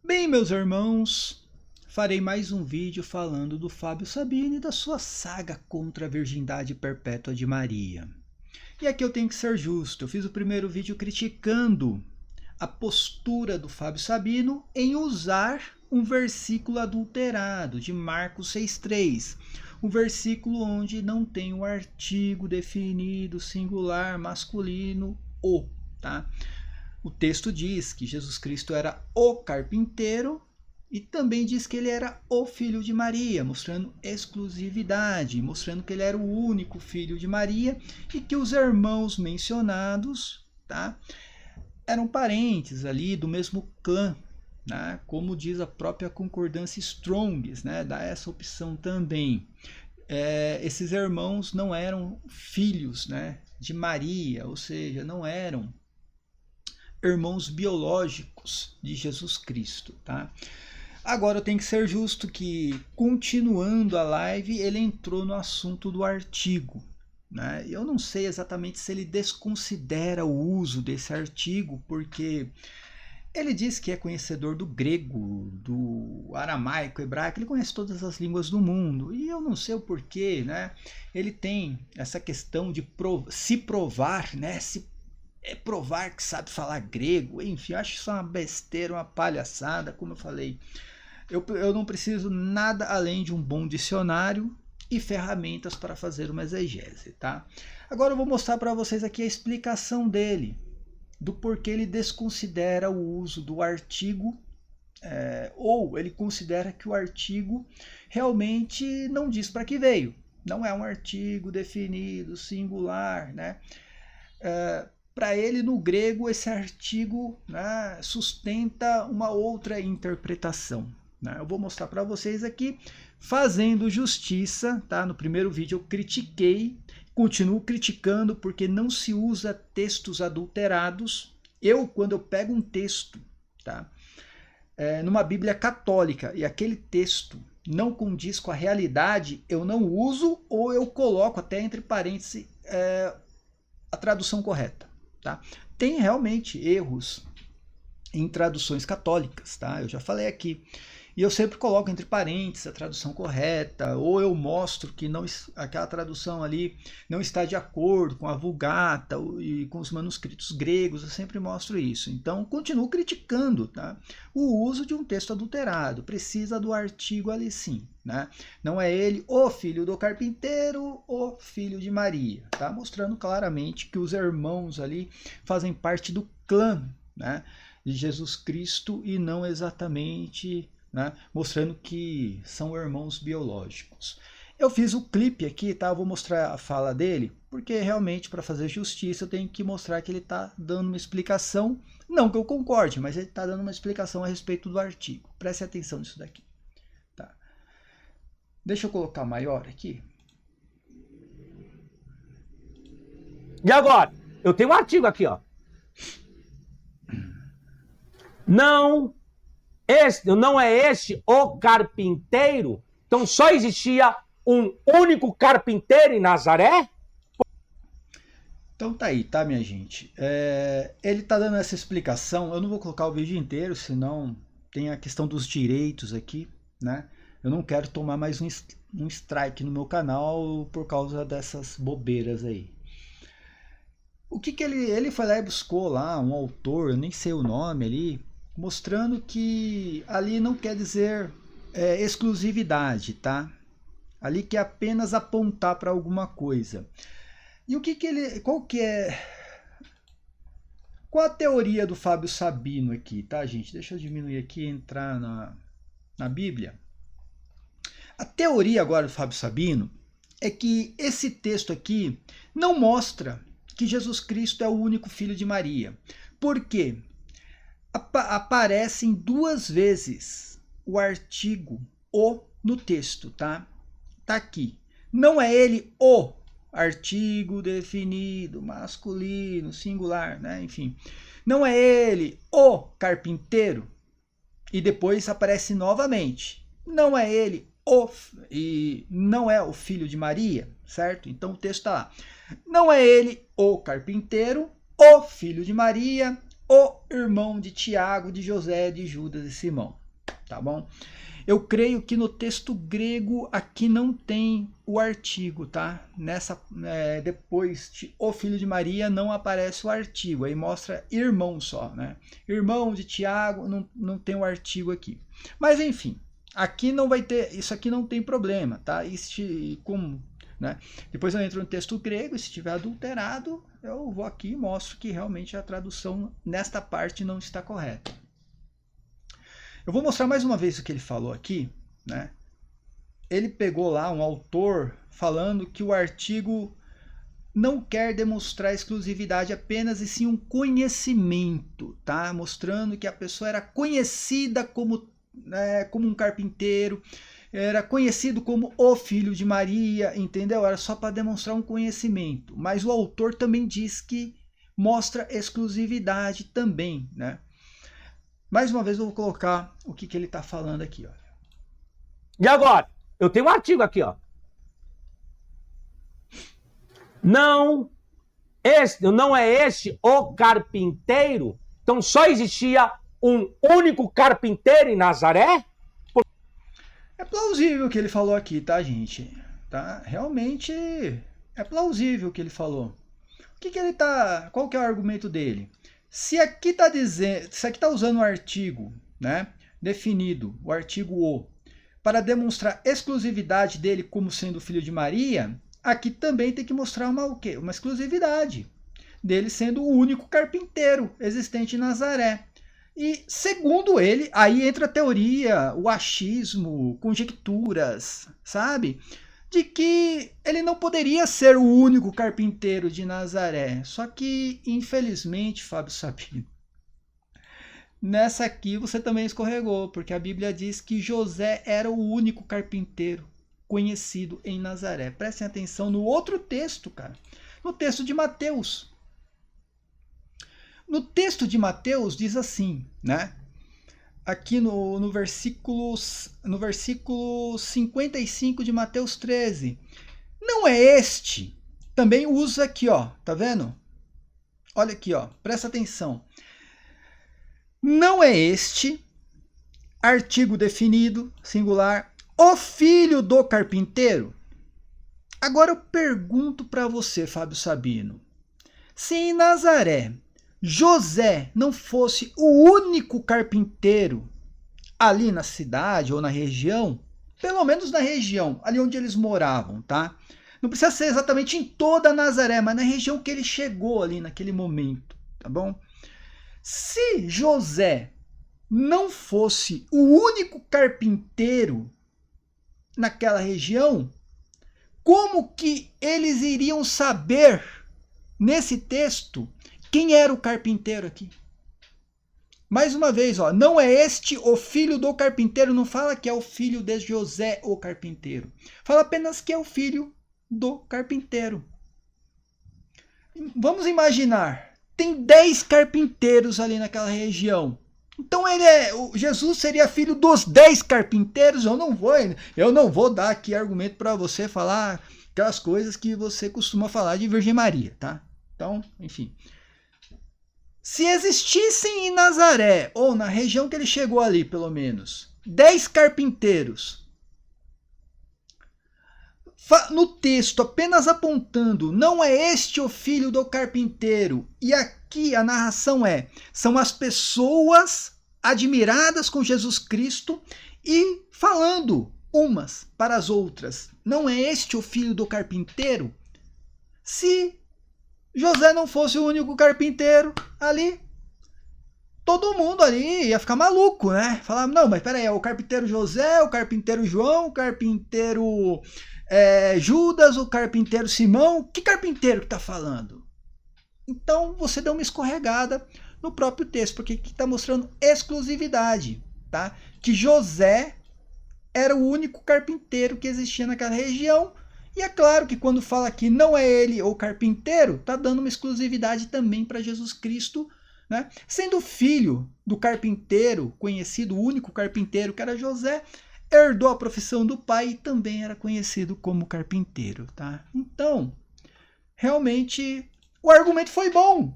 Bem, meus irmãos, farei mais um vídeo falando do Fábio Sabino e da sua saga contra a virgindade perpétua de Maria. E aqui eu tenho que ser justo, eu fiz o primeiro vídeo criticando a postura do Fábio Sabino em usar um versículo adulterado de Marcos 6,3. Um versículo onde não tem o artigo definido, singular, masculino, o, tá? O texto diz que Jesus Cristo era o carpinteiro e também diz que ele era o filho de Maria, mostrando exclusividade, mostrando que ele era o único filho de Maria e que os irmãos mencionados, tá, eram parentes ali do mesmo clã, né, como diz a própria concordância Strongs, né, dá essa opção também. Esses irmãos não eram filhos, né, de Maria, ou seja, não eram irmãos biológicos de Jesus Cristo, tá? Agora eu tenho que ser justo que, continuando a live, ele entrou no assunto do artigo, né? Eu não sei exatamente se ele desconsidera o uso desse artigo, porque ele diz que é conhecedor do grego, do aramaico, hebraico, ele conhece todas as línguas do mundo, e eu não sei o porquê, né? Ele tem essa questão de se provar, né? Provar que sabe falar grego, enfim, acho isso uma besteira, uma palhaçada, como eu falei. Eu não preciso nada além de um bom dicionário e ferramentas para fazer uma exegese, tá? Agora eu vou mostrar para vocês aqui a explicação dele, do porquê ele desconsidera o uso do artigo, ou ele considera que o artigo realmente não diz para que veio. Não é um artigo definido, singular, né? Para ele, no grego, esse artigo, né, sustenta uma outra interpretação, né? Eu vou mostrar para vocês aqui, fazendo justiça, tá? No primeiro vídeo eu critiquei, continuo criticando porque não se usa textos adulterados. Quando eu pego um texto, tá, numa Bíblia católica, e aquele texto não condiz com a realidade, eu não uso, ou eu coloco até entre parênteses a tradução correta. Tá? Tem realmente erros em traduções católicas, tá? Eu já falei aqui. E eu sempre coloco entre parênteses a tradução correta, ou eu mostro que não, aquela tradução ali não está de acordo com a Vulgata e com os manuscritos gregos, eu sempre mostro isso. Então, continuo criticando, tá, o uso de um texto adulterado, precisa do artigo ali sim, né? Não é ele o filho do carpinteiro, o filho de Maria, tá? Mostrando claramente que os irmãos ali fazem parte do clã, né, de Jesus Cristo e não exatamente, né, mostrando que são irmãos biológicos. Eu fiz o clipe aqui, tá? Eu vou mostrar a fala dele, porque realmente para fazer justiça eu tenho que mostrar que ele está dando uma explicação, não que eu concorde, mas ele está dando uma explicação a respeito do artigo. Preste atenção nisso daqui. Tá? Deixa eu colocar maior aqui. E agora? Eu tenho um artigo aqui, ó. Não é este o carpinteiro? Então só existia um único carpinteiro em Nazaré? Então tá aí, tá, minha gente? Ele tá dando essa explicação, eu não vou colocar o vídeo inteiro, senão tem a questão dos direitos aqui, né? Eu não quero tomar mais um strike no meu canal por causa dessas bobeiras aí. O que ele foi lá e buscou lá, um autor, eu nem sei o nome ali, mostrando que ali não quer dizer exclusividade, tá? Ali quer apenas apontar para alguma coisa. E o que ele, qual a teoria do Fábio Sabino aqui, tá, gente? Deixa eu diminuir aqui e entrar na Bíblia. A teoria agora do Fábio Sabino é que esse texto aqui não mostra que Jesus Cristo é o único filho de Maria. Por quê? Aparecem duas vezes o artigo o no texto, tá? Tá aqui. Não é ele o artigo definido, masculino, singular, né? Enfim. Não é ele o carpinteiro. E depois aparece novamente. Não é ele e não é o filho de Maria, certo? Então o texto está lá. Não é ele o carpinteiro, o filho de Maria, o irmão de Tiago, de José, de Judas e Simão, tá bom? Eu creio que no texto grego aqui não tem o artigo, tá? Depois de o filho de Maria não aparece o artigo, aí mostra irmão só, né? Irmão de Tiago, não tem o artigo aqui. Mas enfim, aqui não vai ter, isso aqui não tem problema, tá? Né? Depois eu entro no texto grego, e se estiver adulterado, eu vou aqui e mostro que realmente a tradução nesta parte não está correta. Eu vou mostrar mais uma vez o que ele falou aqui, né? Ele pegou lá um autor falando que o artigo não quer demonstrar exclusividade apenas, e sim um conhecimento, tá? Mostrando que a pessoa era conhecida como um carpinteiro, era conhecido como o filho de Maria, entendeu? Era só para demonstrar um conhecimento. Mas o autor também diz que mostra exclusividade também, né? Mais uma vez eu vou colocar o que ele está falando aqui, ó. E agora? Eu tenho um artigo aqui, ó. Não é este o carpinteiro? Então só existia um único carpinteiro em Nazaré? É plausível o que ele falou aqui, tá, gente? Tá? Realmente é plausível o que ele falou. Qual que é o argumento dele? Se aqui está usando o artigo, né, definido, o artigo o, para demonstrar exclusividade dele como sendo filho de Maria, aqui também tem que mostrar uma exclusividade dele sendo o único carpinteiro existente em Nazaré. E segundo ele, aí entra a teoria, o achismo, conjecturas, sabe? De que ele não poderia ser o único carpinteiro de Nazaré. Só que, infelizmente, Fábio Sabino, nessa aqui você também escorregou, porque a Bíblia diz que José era o único carpinteiro conhecido em Nazaré. Prestem atenção no outro texto, cara. No texto de Mateus. No texto de Mateus diz assim, né? Aqui no versículo 55 de Mateus 13. Não é este? Também usa aqui, ó. Tá vendo? Olha aqui, ó. Presta atenção. Não é este, artigo definido, singular, o filho do carpinteiro? Agora eu pergunto para você, Fábio Sabino. Se em Nazaré José não fosse o único carpinteiro ali na cidade ou na região, pelo menos na região, ali onde eles moravam, tá? Não precisa ser exatamente em toda Nazaré, mas na região que ele chegou ali naquele momento, tá bom? Se José não fosse o único carpinteiro naquela região, como que eles iriam saber, nesse texto, quem era o carpinteiro aqui? Mais uma vez, ó, não é este o filho do carpinteiro, não fala que é o filho de José o carpinteiro. Fala apenas que é o filho do carpinteiro. Vamos imaginar, tem 10 carpinteiros ali naquela região. Então Jesus seria filho dos 10 carpinteiros? Eu não vou dar aqui argumento para você falar aquelas coisas que você costuma falar de Virgem Maria, tá? Então, enfim. Se existissem em Nazaré, ou na região que ele chegou ali, pelo menos, 10 carpinteiros, no texto apenas apontando, não é este o filho do carpinteiro, e aqui a narração são as pessoas admiradas com Jesus Cristo e falando umas para as outras, não é este o filho do carpinteiro? Se José não fosse o único carpinteiro ali, todo mundo ali ia ficar maluco, né? Falar, não, mas peraí, é o carpinteiro José, o carpinteiro João, o carpinteiro Judas, o carpinteiro Simão, que carpinteiro que tá falando? Então você deu uma escorregada no próprio texto, porque aqui está mostrando exclusividade, tá? Que José era o único carpinteiro que existia naquela região. E é claro que quando fala que não é ele o carpinteiro, está dando uma exclusividade também para Jesus Cristo, né? Sendo filho do carpinteiro, conhecido, o único carpinteiro que era José, herdou a profissão do pai e também era conhecido como carpinteiro, tá? Então, realmente, o argumento foi bom,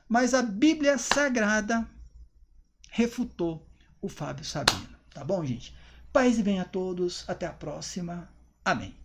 mas a Bíblia Sagrada refutou o Fábio Sabino. Tá bom, gente? Paz e bem a todos. Até a próxima. Amém.